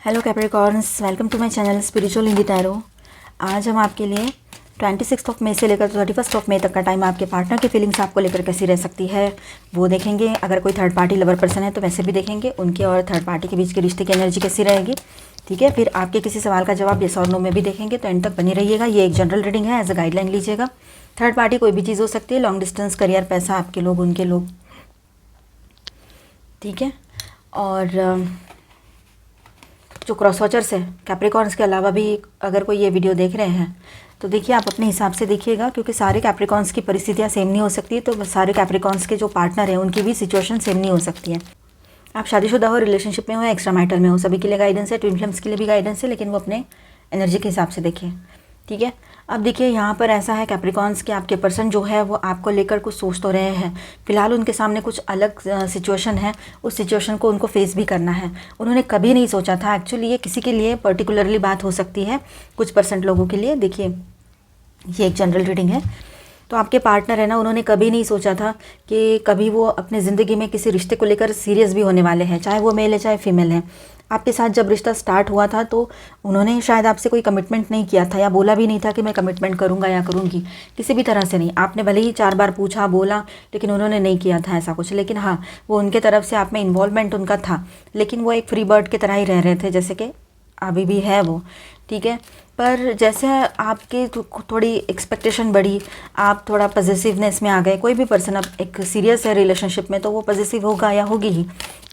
Hello Capricorns, welcome to my channel spiritual Hindi tarot. आज हम आपके लिए 26 मई से लेकर 31 मई तक का टाइम आपके पार्टनर की फीलिंग्स आपको लेकर कैसी रह सकती है वो देखेंगे। अगर कोई थर्ड पार्टी लवर पर्सन है तो वैसे भी देखेंगे, उनके और थर्ड पार्टी के बीच के रिश्ते की एनर्जी कैसी रहेगी। ठीक है, फिर आपके किसी सवाल का जवाब येस और नो में भी देखेंगे, तो एंड तक बनी रहिएगा। ये एक जनरल रीडिंग है, एज अ गाइडलाइन लीजिएगा। थर्ड पार्टी कोई भी चीज़ हो सकती है, लॉन्ग डिस्टेंस, करियर, पैसा, आपके लोग, उनके लोग। ठीक है, और जो क्रॉस वॉचर्स है कैप्रिकॉर्न्स के अलावा भी अगर कोई ये वीडियो देख रहे हैं तो देखिए, आप अपने हिसाब से देखिएगा, क्योंकि सारे कैप्रिकॉर्न्स की परिस्थितियाँ सेम नहीं हो सकती, तो सारे कैप्रिकॉर्न्स के जो पार्टनर हैं उनकी भी सिचुएशन सेम नहीं हो सकती है। आप शादीशुदा हो, रिलेशनशिप में हो, एक्स्ट्रा मैरिटल में हो, सभी के लिए गाइडेंस है। ट्विन फ्लेम्स के लिए भी गाइडेंस है, लेकिन वो अपने एनर्जी के हिसाब से देखिए। ठीक है, अब देखिए यहाँ पर ऐसा है कैप्रिकॉर्न्स के आपके पर्सन जो है वो आपको लेकर कुछ सोच तो रहे हैं। फिलहाल उनके सामने कुछ अलग सिचुएशन है, उस सिचुएशन को उनको फेस भी करना है। उन्होंने कभी नहीं सोचा था, एक्चुअली ये किसी के लिए पर्टिकुलरली बात हो सकती है, कुछ % लोगों के लिए। देखिए, ये एक जनरल रीडिंग है। तो आपके पार्टनर है ना, उन्होंने कभी नहीं सोचा था कि कभी वो अपने ज़िंदगी में किसी रिश्ते को लेकर सीरियस भी होने वाले हैं, चाहे वो मेल है चाहे फीमेल है। आपके साथ जब रिश्ता स्टार्ट हुआ था तो उन्होंने शायद आपसे कोई कमिटमेंट नहीं किया था, या बोला भी नहीं था कि मैं कमिटमेंट करूंगा या करूंगी, किसी भी तरह से नहीं। आपने भले ही 4 बार पूछा, बोला, लेकिन उन्होंने नहीं किया था ऐसा कुछ। लेकिन हाँ, वो उनके तरफ से आप में इन्वॉल्वमेंट उनका था, लेकिन वो एक फ्री बर्ड की तरह ही रह रहे थे, जैसे कि अभी भी है वो। ठीक है, पर जैसे आपकी थोड़ी एक्सपेक्टेशन बढ़ी, आप थोड़ा पॉजिटिवनेस में आ गए। कोई भी पर्सन अब एक सीरियस है रिलेशनशिप में तो वो पॉजिटिव होगा या होगी ही।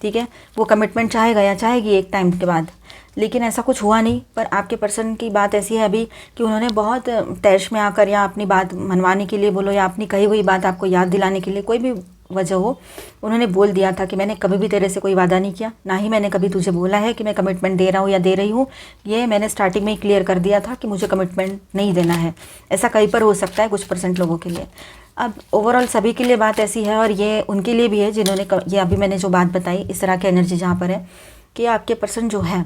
ठीक है, वो कमिटमेंट चाहेगा या चाहेगी एक टाइम के बाद, लेकिन ऐसा कुछ हुआ नहीं। पर आपके पर्सन की बात ऐसी है अभी कि उन्होंने बहुत तैश में आकर, या अपनी बात मनवाने के लिए बोलो, या अपनी कही हुई बात आपको याद दिलाने के लिए, कोई भी वजह हो, उन्होंने बोल दिया था कि मैंने कभी भी तेरे से कोई वादा नहीं किया, ना ही मैंने कभी तुझे बोला है कि मैं कमिटमेंट दे रहा हूँ या दे रही हूँ। ये मैंने स्टार्टिंग में ही क्लियर कर दिया था कि मुझे कमिटमेंट नहीं देना है। ऐसा कहीं पर हो सकता है कुछ % लोगों के लिए। अब ओवरऑल सभी के लिए बात ऐसी है, और ये उनके लिए भी है जिन्होंने ये अभी मैंने जो बात बताई, इस तरह की एनर्जी जहाँ पर है कि आपके पर्सन जो है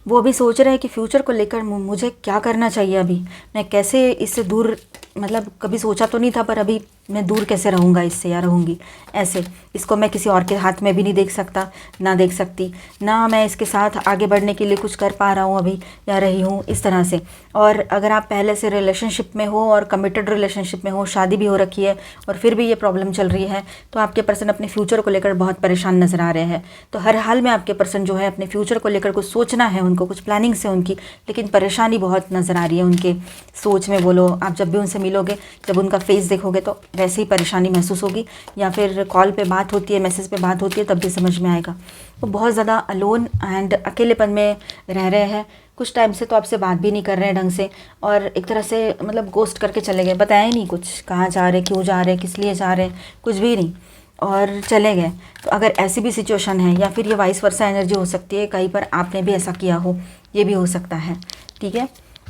वो अभी सोच रहे हैं कि फ्यूचर को लेकर मुझे क्या करना चाहिए, अभी मैं कैसे इससे दूर, मतलब कभी सोचा तो नहीं था, पर अभी मैं दूर कैसे रहूँगा इससे या रहूँगी ऐसे। इसको मैं किसी और के हाथ में भी नहीं देख सकता, ना देख सकती, ना मैं इसके साथ आगे बढ़ने के लिए कुछ कर पा रहा हूँ अभी या रही हूँ, इस तरह से। और अगर आप पहले से रिलेशनशिप में हो और कमिटेड रिलेशनशिप में हो, शादी भी हो रखी है और फिर भी ये प्रॉब्लम चल रही है, तो आपके पर्सन अपने फ्यूचर को लेकर बहुत परेशान नज़र आ रहे हैं। तो हर हाल में आपके पर्सन जो है अपने फ्यूचर को लेकर कुछ सोचना है उनको, कुछ प्लानिंग्स है उनकी, लेकिन परेशानी बहुत नज़र आ रही है उनके सोच में। बोलो, आप जब भी उनसे मिलोगे, जब उनका फेस देखोगे तो वैसे ही परेशानी महसूस होगी, या फिर कॉल पे बात होती है, मैसेज पे बात होती है, तब भी समझ में आएगा। वो बहुत ज़्यादा अलोन एंड अकेलेपन में रह रहे हैं। कुछ टाइम से तो आपसे बात भी नहीं कर रहे हैं ढंग से, और एक तरह से मतलब गोस्ट करके चले गए, बताया ही नहीं कुछ, कहाँ जा रहे, क्यों जा रहे, किस लिए जा रहे, कुछ भी नहीं, और चले गए। तो अगर ऐसी भी सिचुएशन है, या फिर ये वाइस वर्सा एनर्जी हो सकती है, कहीं पर आपने भी ऐसा किया हो, ये भी हो सकता है। ठीक है,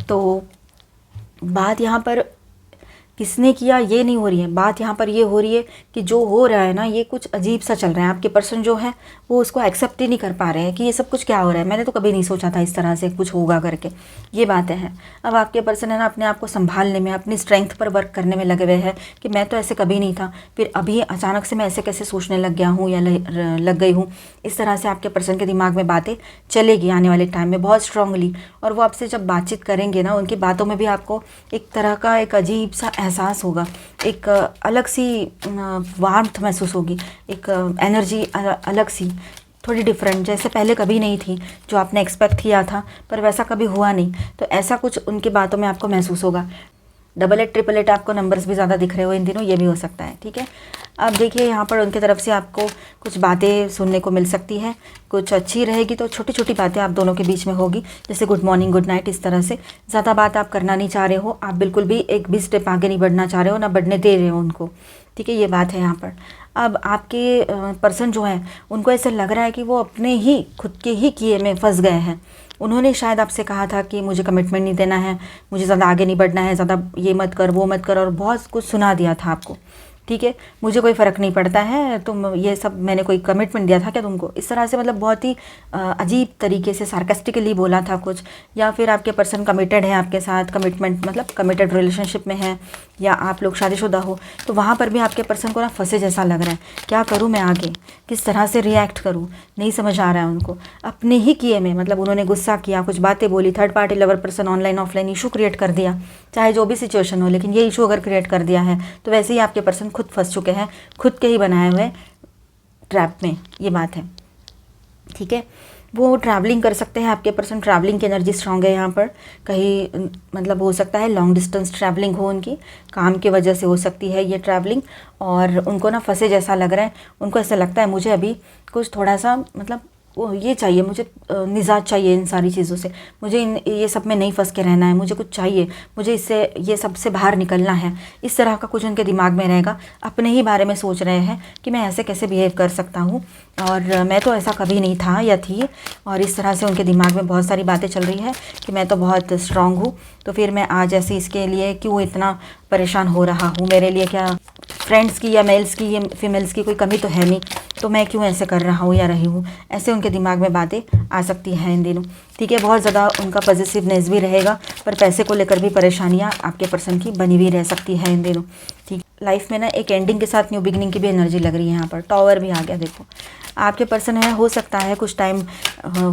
तो बात यहाँ पर किसने किया ये नहीं हो रही है, बात यहाँ पर ये हो रही है कि जो हो रहा है ना, ये कुछ अजीब सा चल रहा है। आपके पर्सन जो है वो उसको एक्सेप्ट ही नहीं कर पा रहे हैं कि ये सब कुछ क्या हो रहा है, मैंने तो कभी नहीं सोचा था इस तरह से कुछ होगा करके, ये बातें हैं। अब आपके पर्सन है ना अपने आप को संभालने में, अपनी स्ट्रेंथ पर वर्क करने में लगे हुए हैं कि मैं तो ऐसे कभी नहीं था, फिर अभी अचानक से मैं ऐसे कैसे सोचने लग गया हूँ या लग गई हूँ। इस तरह से आपके पर्सन के दिमाग में बातें चलेगी आने वाले टाइम में बहुत स्ट्रांगली। और वो आपसे जब बातचीत करेंगे ना, उनकी बातों में भी आपको एक तरह का एक अजीब सा एहसास होगा, एक अलग सी वार्मथ महसूस होगी, एक एनर्जी अलग सी, थोड़ी डिफरेंट, जैसे पहले कभी नहीं थी, जो आपने एक्सपेक्ट किया था पर वैसा कभी हुआ नहीं। तो ऐसा कुछ उनकी बातों में आपको महसूस होगा। 88 888 आपको नंबर्स भी ज़्यादा दिख रहे हो इन दिनों, ये भी हो सकता है। ठीक है, अब देखिए यहाँ पर उनकी तरफ से आपको कुछ बातें सुनने को मिल सकती है, कुछ अच्छी रहेगी तो छोटी छोटी बातें आप दोनों के बीच में होगी, जैसे गुड मॉर्निंग, गुड नाइट, इस तरह से। ज़्यादा बात आप करना नहीं चाह रहे हो, आप बिल्कुल भी एक भी स्टेप आगे नहीं बढ़ना चाह रहे हो, ना बढ़ने दे रहे हो उनको। ठीक है, ये बात है यहाँ पर। अब आपके पर्सन जो है उनको ऐसा लग रहा है कि वो अपने ही खुद के ही किए में फंस गए हैं। उन्होंने शायद आपसे कहा था कि मुझे कमिटमेंट नहीं देना है, मुझे ज़्यादा आगे नहीं बढ़ना है, ज़्यादा ये मत कर, वो मत कर, और बहुत कुछ सुना दिया था आपको। ठीक है, मुझे कोई फ़र्क नहीं पड़ता है, तुम ये सब, मैंने कोई कमिटमेंट दिया था क्या तुमको, इस तरह से, मतलब बहुत ही अजीब तरीके से सार्कास्टिकली बोला था कुछ। या फिर आपके पर्सन कमिटेड है आपके साथ, कमिटमेंट मतलब कमिटेड रिलेशनशिप में है, या आप लोग शादीशुदा हो तो वहाँ पर भी आपके पर्सन को ना फंसे जैसा लग रहा है। क्या करूँ मैं आगे, किस तरह से रिएक्ट करूँ, नहीं समझ आ रहा है उनको। अपने ही किए में मतलब उन्होंने गुस्सा किया, कुछ बातें बोली, third party lover person online offline issue create कर दिया, चाहे जो भी सिचुएशन हो, लेकिन ये इशू अगर क्रिएट कर दिया है तो वैसे ही आपके पर्सन खुद फंस चुके हैं, खुद के ही बनाए हुए ट्रैप में, ये बात है। ठीक है, वो ट्रैवलिंग कर सकते हैं, आपके पर्सन ट्रैवलिंग की एनर्जी स्ट्रांग है यहाँ पर। कहीं मतलब हो सकता है लॉन्ग डिस्टेंस ट्रैवलिंग हो, उनकी काम की वजह से हो सकती है ये ट्रैवलिंग। और उनको ना फंसे जैसा लग रहा है, उनको ऐसा लगता है मुझे अभी कुछ थोड़ा सा मतलब वो ये चाहिए, मुझे निजात चाहिए इन सारी चीज़ों से, मुझे ये सब में नहीं फंस के रहना है, मुझे कुछ चाहिए, मुझे इससे ये सब से बाहर निकलना है। इस तरह का कुछ उनके दिमाग में रहेगा। अपने ही बारे में सोच रहे हैं कि मैं ऐसे कैसे बिहेव कर सकता हूँ, और मैं तो ऐसा कभी नहीं था या थी। और इस तरह से उनके दिमाग में बहुत सारी बातें चल रही है कि मैं तो बहुत स्ट्रांग हूँ, तो फिर मैं आज ऐसे इसके लिए क्यों इतना परेशान हो रहा हूँ, मेरे लिए क्या फ्रेंड्स की या मेल्स की या फीमेल्स की कोई कमी तो है नहीं, तो मैं क्यों ऐसे कर रहा हूँ या रही हूँ। ऐसे उनके दिमाग में बातें आ सकती हैं इन दिनों। ठीक है, बहुत ज़्यादा उनका पॉजिटिवनेस भी रहेगा, पर पैसे को लेकर भी परेशानियाँ आपके पर्सन की बनी हुई रह सकती है इन दिनों। ठीक, लाइफ में ना एक एंडिंग के साथ न्यू बिगिनिंग की भी एनर्जी लग रही है यहाँ पर। टॉवर भी आ गया, देखो आपके पर्सन है, हो सकता है कुछ टाइम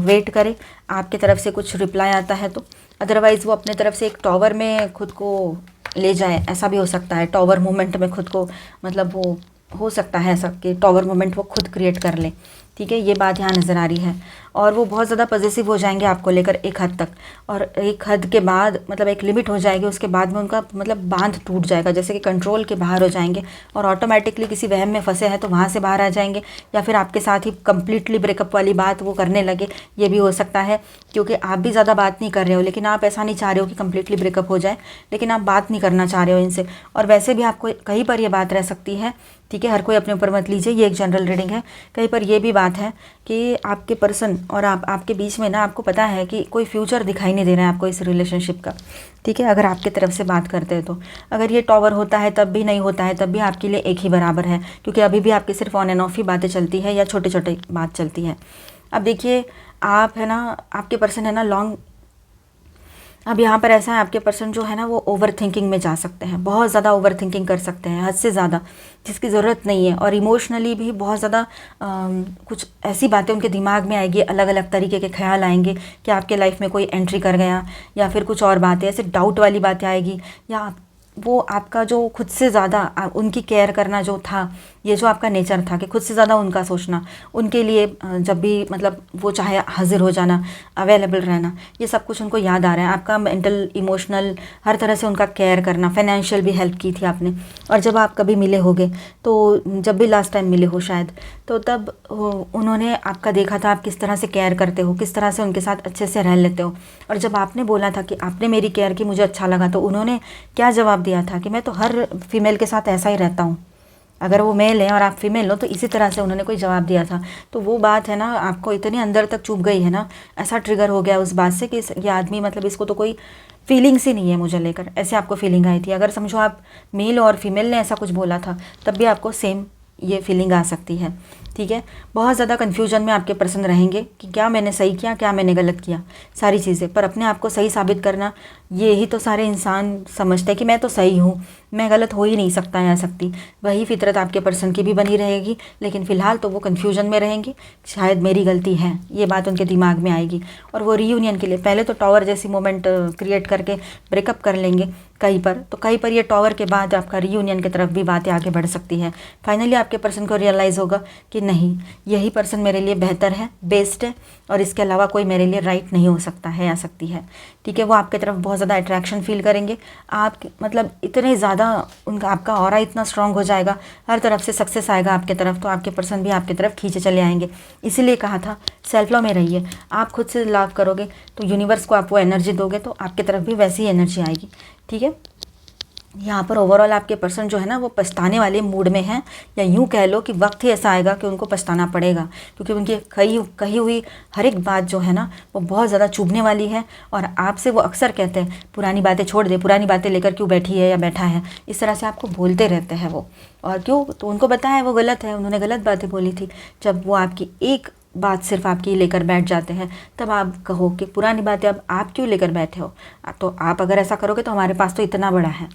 वेट करे, आपकी तरफ से कुछ रिप्लाई आता है तो, अदरवाइज़ वो अपने तरफ से एक टॉवर में खुद को ले जाए, ऐसा भी हो सकता है। टॉवर मोमेंट में खुद को मतलब वो हो सकता है ऐसा कि टॉवर मोमेंट वो खुद क्रिएट कर ले। ठीक है, ये बात यहाँ नज़र आ रही है। और वो बहुत ज़्यादा पॉजिटिव हो जाएंगे आपको लेकर एक हद तक, और एक हद के बाद मतलब एक लिमिट हो जाएगी, उसके बाद में उनका मतलब बांध टूट जाएगा, जैसे कि कंट्रोल के बाहर हो जाएंगे और ऑटोमेटिकली किसी वहम में फंसे हैं तो वहाँ से बाहर आ जाएंगे, या फिर आपके साथ ही कंप्लीटली ब्रेकअप वाली बात वो करने लगे, ये भी हो सकता है। क्योंकि आप भी ज़्यादा बात नहीं कर रहे हो, लेकिन आप ऐसा नहीं चाह रहे हो कि कंप्लीटली ब्रेकअप हो जाए, लेकिन आप बात नहीं करना चाह रहे हो इनसे। और वैसे भी आपको कहीं पर ये बात रह सकती है। ठीक है, हर कोई अपने ऊपर मत लीजिए, ये एक जनरल रीडिंग है। कहीं पर ये भी बात है कि आपके पर्सन और आपके बीच में ना आपको पता है कि कोई फ्यूचर दिखाई नहीं दे रहा है आपको इस रिलेशनशिप का। ठीक है, अगर आपकी तरफ से बात करते हैं तो, अगर ये टॉवर होता है तब भी नहीं होता है तब भी आपके लिए एक ही बराबर है, क्योंकि अभी भी आपकी सिर्फ ऑन एंड ऑफ ही बातें चलती है या छोटे छोटे बात चलती है। अब देखिए आप है ना, आपके पर्सन है ना लॉन्ग, अब यहाँ पर ऐसा है आपके पर्सन जो है ना वो ओवर थिंकिंग में जा सकते हैं, बहुत ज़्यादा ओवर थिंकिंग कर सकते हैं, हद से ज़्यादा, जिसकी ज़रूरत नहीं है। और इमोशनली भी बहुत ज़्यादा कुछ ऐसी बातें उनके दिमाग में आएगी, अलग अलग तरीके के ख्याल आएंगे कि आपके लाइफ में कोई एंट्री कर गया, या फिर कुछ और बातें ऐसे डाउट वाली बातें आएगी, या वो आपका जो खुद से ज़्यादा उनकी केयर करना जो था, ये जो आपका नेचर था कि खुद से ज़्यादा उनका सोचना, उनके लिए जब भी मतलब वो चाहे हाजिर हो जाना, अवेलेबल रहना, ये सब कुछ उनको याद आ रहा है। आपका मेंटल इमोशनल हर तरह से उनका केयर करना, फाइनेंशियल भी हेल्प की थी आपने। और जब आप कभी मिले होगे तो, जब भी लास्ट टाइम मिले हो शायद, तो तब उन्होंने आपका देखा था आप किस तरह से केयर करते हो, किस तरह से उनके साथ अच्छे से रह लेते हो। और जब आपने बोला था कि आपने मेरी केयर की, मुझे अच्छा लगा, तो उन्होंने क्या जवाब दिया था कि मैं तो हर फीमेल के साथ ऐसा ही रहता हूँ, अगर वो मेल है और आप फीमेल हो तो इसी तरह से उन्होंने कोई जवाब दिया था। तो वो बात है ना आपको इतनी अंदर तक चुभ गई है ना, ऐसा ट्रिगर हो गया उस बात से कि ये आदमी मतलब इसको तो कोई फीलिंग्स ही नहीं है मुझे लेकर, ऐसे आपको फीलिंग आई थी। अगर समझो आप मेल और फीमेल ने ऐसा कुछ बोला था तब भी आपको सेम ये फीलिंग आ सकती है। ठीक है, बहुत ज़्यादा कन्फ्यूजन में आपके पर्सन रहेंगे कि क्या मैंने सही किया, क्या मैंने गलत किया, सारी चीज़ें। पर अपने आप को सही साबित करना, ये ही तो सारे इंसान समझते हैं कि मैं तो सही हूँ, मैं गलत हो ही नहीं सकता या सकती। वही फितरत आपके पर्सन की भी बनी रहेगी, लेकिन फ़िलहाल तो वो कन्फ्यूजन में रहेंगे, शायद मेरी गलती है, ये बात उनके दिमाग में आएगी। और वो रीयूनियन के लिए पहले तो टॉवर जैसी मोमेंट क्रिएट करके ब्रेकअप कर लेंगे कहीं पर, तो कहीं पर ये टॉवर के बाद आपका रीयूनियन की तरफ भी बातें आगे बढ़ सकती है। फाइनली आपके पर्सन को रियलाइज़ होगा कि नहीं, यही पर्सन मेरे लिए बेहतर है, बेस्ट है, और इसके अलावा कोई मेरे लिए राइट नहीं हो सकता है या सकती है। ठीक है, वो आपके तरफ बहुत ज़्यादा अट्रैक्शन फील करेंगे, आप मतलब इतने ज़्यादा उनका आपका ऑरा इतना स्ट्रांग हो जाएगा, हर तरफ से सक्सेस आएगा आपके तरफ, तो आपके पर्सन भी आपकी तरफ खींचे चले आएंगे। इसीलिए कहा था सेल्फ लव में रहिए, आप खुद से लव करोगे तो यूनिवर्स को आप वो एनर्जी दोगे तो आपकी तरफ भी वैसी ही एनर्जी आएगी। ठीक है, यहाँ पर ओवरऑल आपके पर्सन जो है ना वो पछताने वाले मूड में हैं, या यूँ कह लो कि वक्त ही ऐसा आएगा कि उनको पछताना पड़ेगा, क्योंकि उनकी कही हुई हर एक बात जो है ना वो बहुत ज़्यादा चुभने वाली है। और आपसे वो अक्सर कहते हैं पुरानी बातें छोड़ दे, पुरानी बातें लेकर क्यों बैठी है या बैठा है, इस तरह से आपको बोलते रहते हैं वो। और क्यों, तो उनको पता है वो गलत है, उन्होंने गलत बातें बोली थी। जब वो आपकी एक बात सिर्फ आपकी लेकर बैठ जाते हैं तब आप कहो कि पुरानी बातें अब आप क्यों लेकर बैठे हो, तो आप अगर ऐसा करोगे तो हमारे पास तो इतना बड़ा है,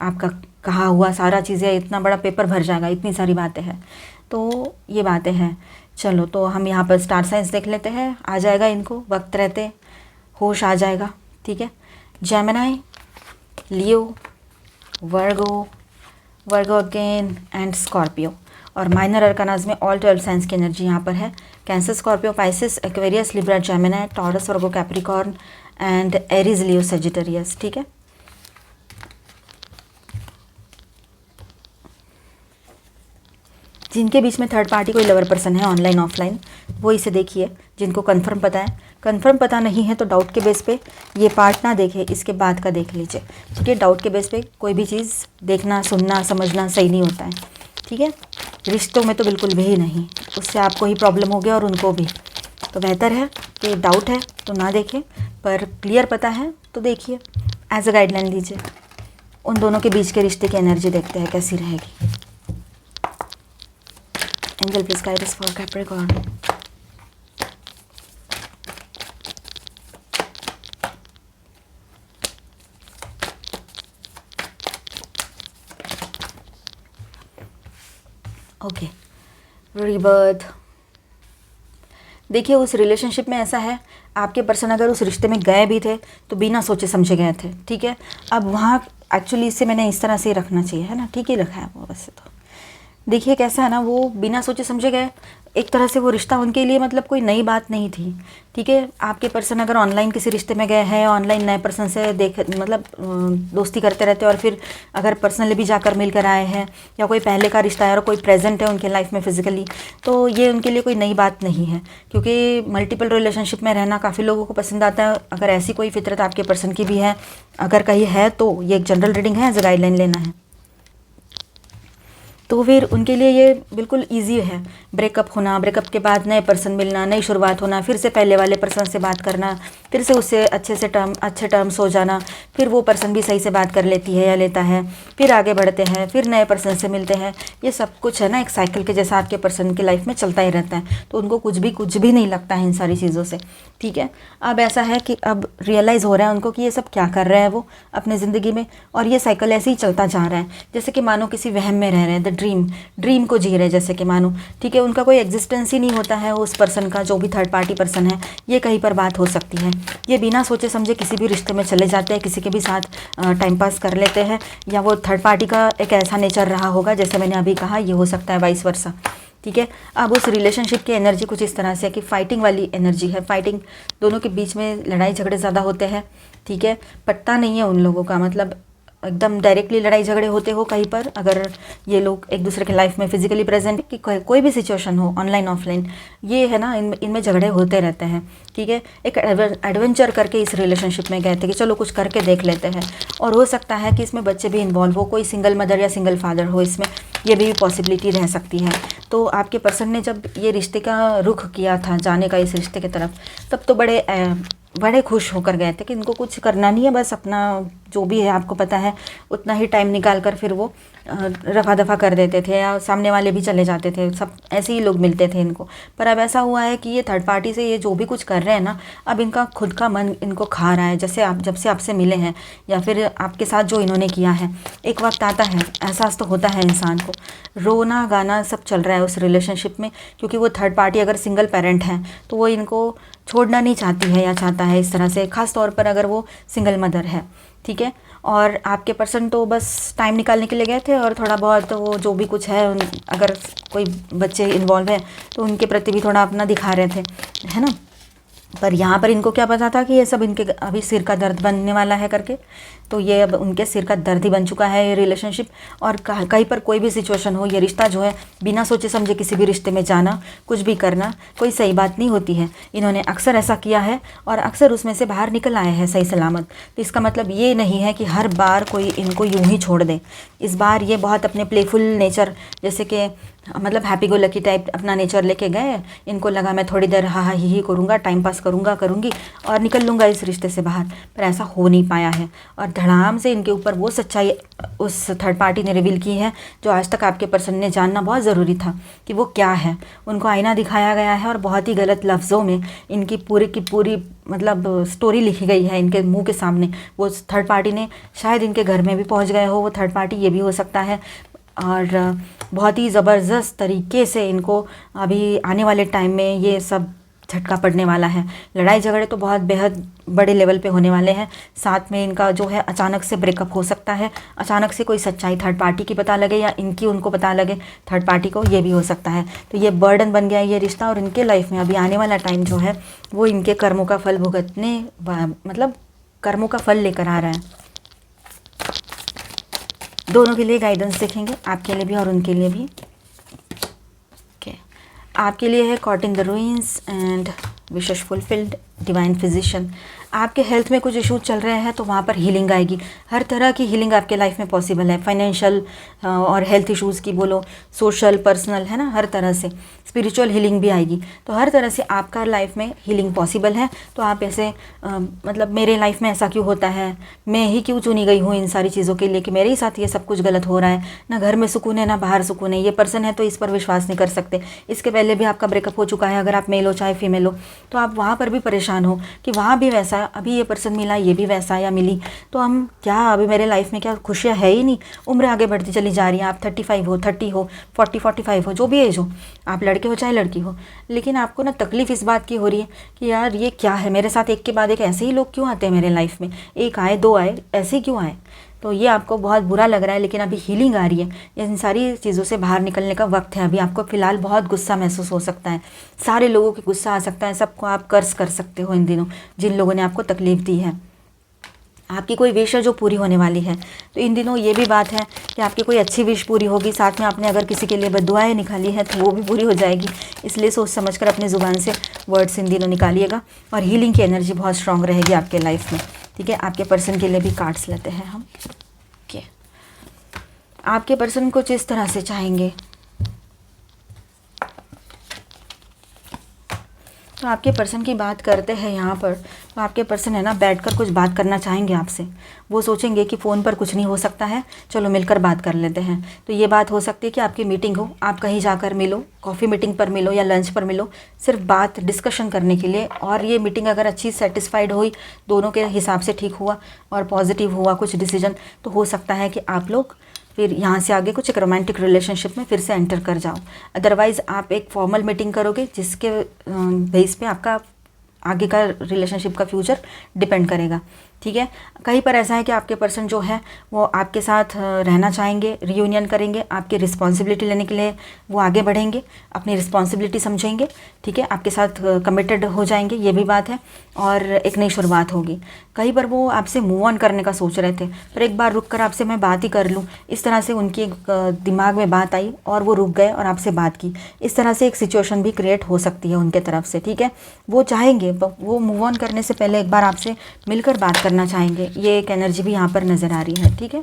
आपका कहा हुआ सारा चीज़ें, इतना बड़ा पेपर भर जाएगा, इतनी सारी बातें हैं। तो ये बातें हैं। चलो तो हम यहाँ पर स्टार साइंस देख लेते हैं, आ जाएगा इनको वक्त रहते, होश आ जाएगा। ठीक है, Gemini, Leo, Virgo, Virgo again and Scorpio. और माइनर अरकानाज में ऑल 12 साइंस की एनर्जी यहाँ पर है। Cancer, Scorpio, Pisces, Aquarius, Libra, Gemini, taurus, Virgo, Capricorn and Aries, Leo, Sagittarius. ठीक है, जिनके बीच में थर्ड पार्टी कोई लवर पर्सन है ऑनलाइन ऑफलाइन, वो इसे देखिए। जिनको कंफर्म पता है, कंफर्म पता नहीं है तो डाउट के बेस पे ये पार्ट ना देखे, इसके बाद का देख लीजिए। क्योंकि डाउट के बेस पे कोई भी चीज़ देखना, सुनना, समझना सही नहीं होता है। ठीक है, रिश्तों में तो बिल्कुल भी नहीं, उससे आपको ही प्रॉब्लम हो गया और उनको भी। तो बेहतर है कि डाउट है तो ना देखें, पर क्लियर पता है तो देखिए, एज अ गाइडलाइन लीजिए। उन दोनों के बीच के रिश्ते की एनर्जी देखते हैं कैसी रहेगी। Angel please guide us for Capricorn. Okay, rebirth. देखिए, उस रिलेशनशिप में ऐसा है, आपके पर्सन अगर उस रिश्ते में गए भी थे तो बिना सोचे समझे गए थे। ठीक है, अब वहाँ एक्चुअली इसे मैंने इस तरह से रखना चाहिए, है ना, ठीक ही रखा है वो वैसे तो। देखिए कैसा है ना, वो बिना सोचे समझे गए, एक तरह से वो रिश्ता उनके लिए मतलब कोई नई बात नहीं थी। ठीक है, आपके पर्सन अगर ऑनलाइन किसी रिश्ते में गए हैं, ऑनलाइन नए पर्सन से मतलब दोस्ती करते रहते हैं, और फिर अगर पर्सनली भी जाकर मिलकर आए हैं, या कोई पहले का रिश्ता है और कोई प्रेजेंट है उनके लाइफ में फिजिकली, तो ये उनके लिए कोई नई बात नहीं है। क्योंकि मल्टीपल रिलेशनशिप में रहना काफ़ी लोगों को पसंद आता है। अगर ऐसी कोई फितरत आपके पर्सन की भी है, अगर कहीं है, तो ये एक जनरल रीडिंग है, एज अ गाइडलाइन लेना है। तो फिर उनके लिए ये बिल्कुल इजी है। ब्रेकअप होना, ब्रेकअप के बाद नए पर्सन मिलना, नई शुरुआत होना, फिर से पहले वाले पर्सन से बात करना, फिर से उससे अच्छे टर्म्स हो जाना, फिर वो पर्सन भी सही से बात कर लेती है या लेता है, फिर आगे बढ़ते हैं, फिर नए पर्सन से मिलते हैं। ये सब कुछ है ना, एक साइकिल के जैसा आपके पर्सन की लाइफ में चलता ही रहता है। तो उनको कुछ भी नहीं लगता है इन सारी चीज़ों से। ठीक है, अब ऐसा है कि अब रियलाइज़ हो रहा है उनको कि ये सब क्या कर रहे हैं वो अपने ज़िंदगी में, और ये साइकिल ऐसे ही चलता जा रहा है। जैसे कि मानो किसी वहम में रह रहे हैं, ड्रीम को जी रहे हैं, जैसे कि मानो। ठीक है, उनका कोई एग्जिस्टेंस ही नहीं होता है उस पर्सन का, जो भी थर्ड पार्टी पर्सन है। ये कहीं पर बात हो सकती है, ये बिना सोचे समझे किसी भी रिश्ते में चले जाते हैं, किसी के भी साथ टाइम पास कर लेते हैं, या वो थर्ड पार्टी का एक ऐसा नेचर रहा होगा, जैसे मैंने अभी कहा, ये हो सकता है वाइस वर्सा। ठीक है, अब उस रिलेशनशिप की एनर्जी कुछ इस तरह से है कि फाइटिंग वाली एनर्जी है। फाइटिंग, दोनों के बीच में लड़ाई झगड़े ज़्यादा होते हैं। ठीक है, पट्टा नहीं है उन लोगों का, मतलब एकदम डायरेक्टली लड़ाई झगड़े होते हो कहीं पर, अगर ये लोग एक दूसरे के लाइफ में फिजिकली प्रेजेंट, कि कोई भी सिचुएशन हो ऑनलाइन ऑफलाइन, ये है ना, इनमें झगड़े होते रहते हैं। ठीक है, एक एडवेंचर करके इस रिलेशनशिप में गए थे कि चलो कुछ करके देख लेते हैं, और हो सकता है कि इसमें बच्चे भी इन्वॉल्व हो, कोई सिंगल मदर या सिंगल फादर हो इसमें, ये भी पॉसिबिलिटी रह सकती है। तो आपके पर्सन ने जब ये रिश्ते का रुख किया था, जाने का इस रिश्ते की तरफ, तब तो बड़े खुश होकर गए थे कि इनको कुछ करना नहीं है, बस अपना जो भी है आपको पता है उतना ही टाइम निकाल कर फिर वो रफा दफा कर देते थे, या सामने वाले भी चले जाते थे, सब ऐसे ही लोग मिलते थे इनको। पर अब ऐसा हुआ है कि ये थर्ड पार्टी से ये जो भी कुछ कर रहे हैं ना, अब इनका खुद का मन इनको खा रहा है। जैसे आप जब से आपसे मिले हैं, या फिर आपके साथ जो इन्होंने किया है, एक वक्त आता है, एहसास तो होता है इंसान को, रोना गाना सब चल रहा है उस रिलेशनशिप में। क्योंकि वो थर्ड पार्टी अगर सिंगल पेरेंट है तो वो इनको छोड़ना नहीं चाहती है, या चाहता है इस तरह से, ख़ास तौर पर अगर वो सिंगल मदर है। ठीक है, और आपके पर्सन तो बस टाइम निकालने के लिए गए थे, और थोड़ा बहुत वो जो भी कुछ है, अगर कोई बच्चे इन्वॉल्व है तो उनके प्रति भी थोड़ा अपना दिखा रहे थे, है ना। पर यहाँ पर इनको क्या पता था कि ये सब इनके अभी सिर का दर्द बनने वाला है करके। तो ये अब उनके सिर का दर्द ही बन चुका है ये रिलेशनशिप। और कहीं पर कोई भी सिचुएशन हो, ये रिश्ता जो है, बिना सोचे समझे किसी भी रिश्ते में जाना, कुछ भी करना, कोई सही बात नहीं होती है। इन्होंने अक्सर ऐसा किया है और अक्सर उसमें से बाहर निकल आए हैं सही सलामत। तो इसका मतलब ये नहीं है कि हर बार कोई इनको यूं ही छोड़ दे। इस बार ये बहुत अपने प्लेफुल नेचर, जैसे कि मतलब हैप्पी गो लकी टाइप अपना नेचर लेके गए। इनको लगा मैं थोड़ी देर हा हा ही करूँगा, टाइम पास करूँगी और निकल लूँगा इस रिश्ते से बाहर, पर ऐसा हो नहीं पाया है। और धड़ाम से इनके ऊपर वो सच्चाई उस थर्ड पार्टी ने रिवील की है जो आज तक आपके पर्सन ने जानना बहुत ज़रूरी था कि वो क्या है। उनको आईना दिखाया गया है और बहुत ही गलत लफ्ज़ों में इनकी पूरी मतलब स्टोरी लिखी गई है इनके मुंह के सामने। वो थर्ड पार्टी ने शायद इनके घर में भी पहुंच गए हो वो थर्ड पार्टी, ये भी हो सकता है। और बहुत ही ज़बरदस्त तरीके से इनको अभी आने वाले टाइम में ये सब झटका पड़ने वाला है। लड़ाई झगड़े तो बहुत बेहद बड़े लेवल पे होने वाले हैं। साथ में इनका जो है अचानक से ब्रेकअप हो सकता है, अचानक से कोई सच्चाई थर्ड पार्टी की पता लगे या इनकी उनको पता लगे थर्ड पार्टी को, ये भी हो सकता है। तो ये बर्डन बन गया ये रिश्ता और इनके लाइफ में अभी आने वाला टाइम जो है वो इनके कर्मों का फल भुगतने मतलब कर्मों का फल लेकर आ रहा है। दोनों के लिए गाइडेंस देखेंगे, आपके लिए भी और उनके लिए भी। ओके, आपके लिए है caught in the ruins and wishes fulfilled, divine physician. आपके हेल्थ में कुछ इश्यूज चल रहे हैं तो वहाँ पर हीलिंग आएगी। हर तरह की हीलिंग आपके लाइफ में पॉसिबल है, फाइनेंशियल और हेल्थ इश्यूज़ की बोलो, सोशल, पर्सनल, है ना, हर तरह से। स्पिरिचुअल हीलिंग भी आएगी। तो हर तरह से आपका लाइफ में हीलिंग पॉसिबल है। तो आप ऐसे मतलब मेरे लाइफ में ऐसा क्यों होता है, मैं ही क्यों चुनी गई हूँ इन सारी चीज़ों के लिए कि मेरे ही साथ ये सब कुछ गलत हो रहा है, ना घर में सुकून है ना बाहर सुकून है, ये पर्सन है तो इस पर विश्वास नहीं कर सकते, इसके पहले भी आपका ब्रेकअप हो चुका है, अगर आप मेल हो चाहे फीमेल हो, तो आप वहाँ पर भी परेशान हो कि वहाँ भी वैसा, अभी ये पर्सन मिला, ये भी वैसा या मिली, तो हम क्या, अभी मेरे लाइफ में क्या खुशियाँ है ही नहीं। उम्र आगे बढ़ती चली जा रही है, आप 35 हो, 30 हो, 40-45 हो, जो भी एज हो, आप लड़के हो चाहे लड़की हो, लेकिन आपको ना तकलीफ़ इस बात की हो रही है कि यार ये क्या है, मेरे साथ एक के बाद एक ऐसे ही लोग क्यों आते हैं मेरे लाइफ में, एक आए दो आए, ऐसे क्यों आए। तो ये आपको बहुत बुरा लग रहा है, लेकिन अभी हीलिंग आ रही है। इन सारी चीज़ों से बाहर निकलने का वक्त है। अभी आपको फ़िलहाल बहुत गुस्सा महसूस हो सकता है, सारे लोगों की गुस्सा आ सकता है, सबको आप कर्ज कर सकते हो इन दिनों, जिन लोगों ने आपको तकलीफ़ दी है। आपकी कोई विश है जो पूरी होने वाली है, तो इन दिनों ये भी बात है कि आपकी कोई अच्छी विश पूरी होगी। साथ में आपने अगर किसी के लिए बद्दुआएं निकाली है तो वो भी पूरी हो जाएगी। इसलिए सोच समझकर अपनी ज़ुबान से वर्ड्स इन दिनों निकालिएगा और हीलिंग की एनर्जी बहुत स्ट्रांग रहेगी आपके लाइफ में। ठीक है, आपके पर्सन के लिए भी कार्ड्स लेते हैं हम। ओके, आपके पर्सन कुछ इस तरह से चाहेंगे, तो आपके पर्सन की बात करते हैं यहाँ पर। तो आपके पर्सन है ना बैठकर कुछ बात करना चाहेंगे आपसे। वो सोचेंगे कि फ़ोन पर कुछ नहीं हो सकता है, चलो मिलकर बात कर लेते हैं। तो ये बात हो सकती है कि आपकी मीटिंग हो, आप कहीं जाकर मिलो, कॉफ़ी मीटिंग पर मिलो या लंच पर मिलो, सिर्फ बात डिस्कशन करने के लिए। और ये मीटिंग अगर अच्छी सेटिस्फाइड हुई, दोनों के हिसाब से ठीक हुआ और पॉजिटिव हुआ कुछ डिसीजन, तो हो सकता है कि आप लोग फिर यहाँ से आगे कुछ एक रोमांटिक रिलेशनशिप में फिर से एंटर कर जाओ। अदरवाइज़ आप एक फॉर्मल मीटिंग करोगे जिसके बेस पे आपका आगे का रिलेशनशिप का फ्यूचर डिपेंड करेगा। ठीक है, कहीं पर ऐसा है कि आपके पर्सन जो है वो आपके साथ रहना चाहेंगे, रियूनियन करेंगे, आपकी रिस्पॉन्सिबिलिटी लेने के लिए वो आगे बढ़ेंगे, अपनी रिस्पॉन्सिबिलिटी समझेंगे। ठीक है, आपके साथ कमिटेड हो जाएंगे, ये भी बात है, और एक नई शुरुआत होगी। कहीं पर वो आपसे मूव ऑन करने का सोच रहे थे, पर एक बार रुक कर आपसे मैं बात ही कर लूँ, इस तरह से उनकी दिमाग में बात आई और वो रुक गए और आपसे बात की। इस तरह से एक सिचुएशन भी क्रिएट हो सकती है उनके तरफ से। ठीक है, वो चाहेंगे, वो मूव ऑन करने से पहले एक बार आपसे मिलकर बात करना चाहेंगे। ये एक एनर्जी भी यहाँ पर नज़र आ रही है। ठीक है,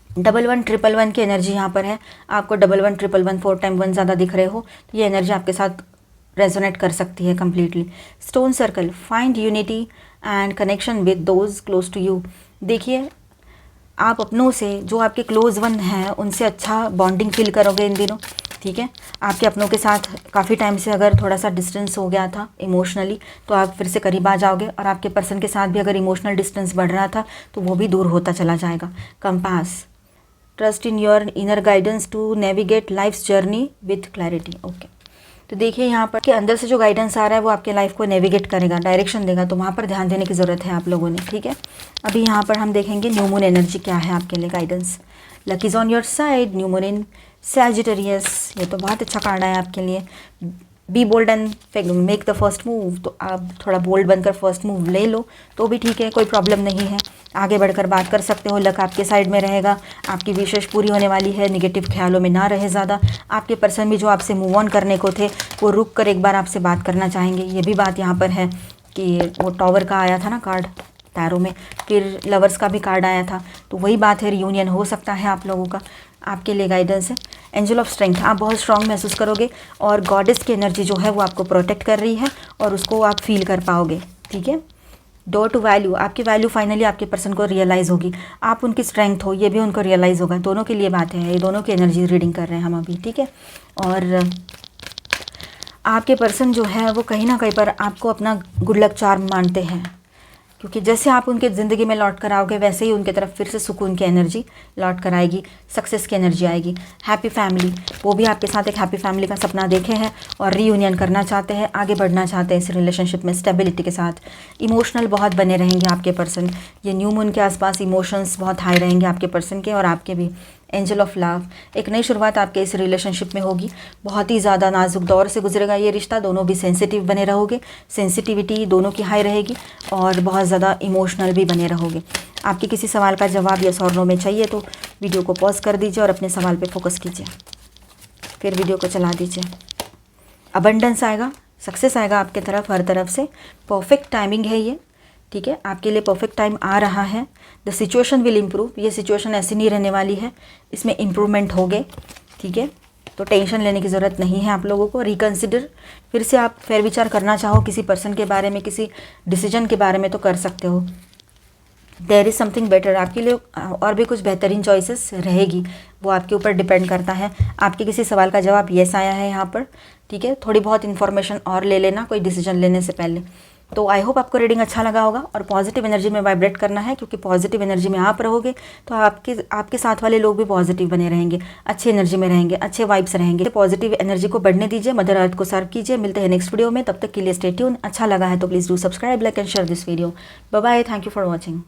111111 की एनर्जी यहाँ पर है। आपको 111111 4 टाइम 1 ज़्यादा दिख रहे हो तो ये एनर्जी आपके साथ रेजोनेट कर सकती है completely. Stone circle, find unity and connection with those close to you. देखिए, आप अपनों से जो आपके क्लोज वन हैं उनसे अच्छा बॉन्डिंग फील करोगे इन दिनों। ठीक है, आपके अपनों के साथ काफ़ी टाइम से अगर थोड़ा सा डिस्टेंस हो गया था इमोशनली, तो आप फिर से करीब आ जाओगे, और आपके पर्सन के साथ भी अगर इमोशनल डिस्टेंस बढ़ रहा था तो वो भी दूर होता चला जाएगा। Compass, trust in your inner guidance to navigate life's journey with clarity. Okay, तो देखिए यहाँ पर के अंदर से जो गाइडेंस आ रहा है वो आपके लाइफ को नेविगेट करेगा, डायरेक्शन देगा, तो वहाँ पर ध्यान देने की ज़रूरत है आप लोगों ने। ठीक है, अभी यहाँ पर हम देखेंगे न्यू मून एनर्जी क्या है आपके लिए guidance. Luck is on your side, new moon in Sagittarius, ये तो बहुत अच्छा कार्ड है आपके लिए। Be bold and make the first move, तो आप थोड़ा बोल्ड बनकर फर्स्ट मूव ले लो तो भी ठीक है, कोई प्रॉब्लम नहीं है, आगे बढ़कर बात कर सकते हो। लक आपके साइड में रहेगा, आपकी विशेष पूरी होने वाली है, निगेटिव ख्यालों में ना रहे ज़्यादा। आपके पर्सन भी जो आपसे मूव ऑन करने को थे वो रुक कर एक बार आपसे बात करना चाहेंगे। ये भी बात यहाँ पर है कि वो टॉवर का आया था ना कार्ड टैरो में, फिर लवर्स का भी कार्ड आया था, तो वही बात है, रियूनियन हो सकता है आप लोगों का। आपके लिए गाइडेंस है एंजल ऑफ स्ट्रेंथ, आप बहुत स्ट्रांग महसूस करोगे और गॉडेस की एनर्जी जो है वो आपको प्रोटेक्ट कर रही है और उसको आप फील कर पाओगे। ठीक है। डोर टू वैल्यू, आपकी वैल्यू फाइनली आपके पर्सन को रियलाइज़ होगी, आप उनकी स्ट्रेंथ हो ये भी उनको रियलाइज़ होगा। दोनों के लिए बात है, ये दोनों की एनर्जी रीडिंग कर रहे हैं हम अभी। ठीक है। और आपके पर्सन जो है वो कहीं ना कहीं पर आपको अपना गुड लक चार्म मानते हैं, क्योंकि जैसे आप उनके ज़िंदगी में लौट कर आओगे वैसे ही उनके तरफ फिर से सुकून की एनर्जी लौट कर आएगी, सक्सेस की एनर्जी आएगी। हैप्पी फैमिली, वो भी आपके साथ एक हैप्पी फैमिली का सपना देखे हैं और रीयूनियन करना चाहते हैं, आगे बढ़ना चाहते हैं इस रिलेशनशिप में स्टेबिलिटी के साथ। इमोशनल बहुत बने रहेंगे आपके पर्सन, ये न्यू मून के आसपास इमोशंस बहुत हाई रहेंगे आपके पर्सन के और आपके भी। एंजल ऑफ लव, एक नई शुरुआत आपके इस रिलेशनशिप में होगी, बहुत ही ज़्यादा नाजुक दौर से गुजरेगा ये रिश्ता, दोनों भी सेंसिटिव बने रहोगे, सेंसिटिविटी दोनों की हाई रहेगी और बहुत ज़्यादा इमोशनल भी बने रहोगे। आपके किसी सवाल का जवाब यस और नो में चाहिए तो वीडियो को पॉज कर दीजिए और अपने सवाल पे फोकस कीजिए, फिर वीडियो को चला दीजिए। अबंडेंस आएगा, सक्सेस आएगा आपके तरफ, हर तरफ से परफेक्ट टाइमिंग है ये। ठीक है, आपके लिए परफेक्ट टाइम आ रहा है। द सिचुएशन विल इम्प्रूव, ये सिचुएशन ऐसी नहीं रहने वाली है, इसमें इम्प्रूवमेंट हो गए। ठीक है, तो टेंशन लेने की ज़रूरत नहीं है आप लोगों को। रिकन्सिडर, फिर से आप फेर विचार करना चाहो किसी पर्सन के बारे में, किसी डिसीजन के बारे में तो कर सकते हो। देयर इज़ समथिंग बेटर, आपके लिए और भी कुछ बेहतरीन चॉइसेस रहेगी, वो आपके ऊपर डिपेंड करता है। आपके किसी सवाल का जवाब येस आया है यहाँ पर। ठीक है, थोड़ी बहुत इन्फॉर्मेशन और ले लेना कोई डिसीजन लेने से पहले। तो आई होप आपको रीडिंग अच्छा लगा होगा और पॉजिटिव एनर्जी में वाइब्रेट करना है, क्योंकि पॉजिटिव एनर्जी में आप रहोगे तो आपके साथ वाले लोग भी पॉजिटिव बने रहेंगे, अच्छी एनर्जी में रहेंगे, अच्छे वाइब्स रहेंगे। पॉजिटिव एनर्जी को बढ़ने दीजिए, मदर अर्थ को सर्व कीजिए। मिलते हैं नेक्स्ट वीडियो में, तब तक के लिए स्टे ट्यून। अच्छा लगा है तो please do subscribe, like and share this video. Bye bye, thank you for watching.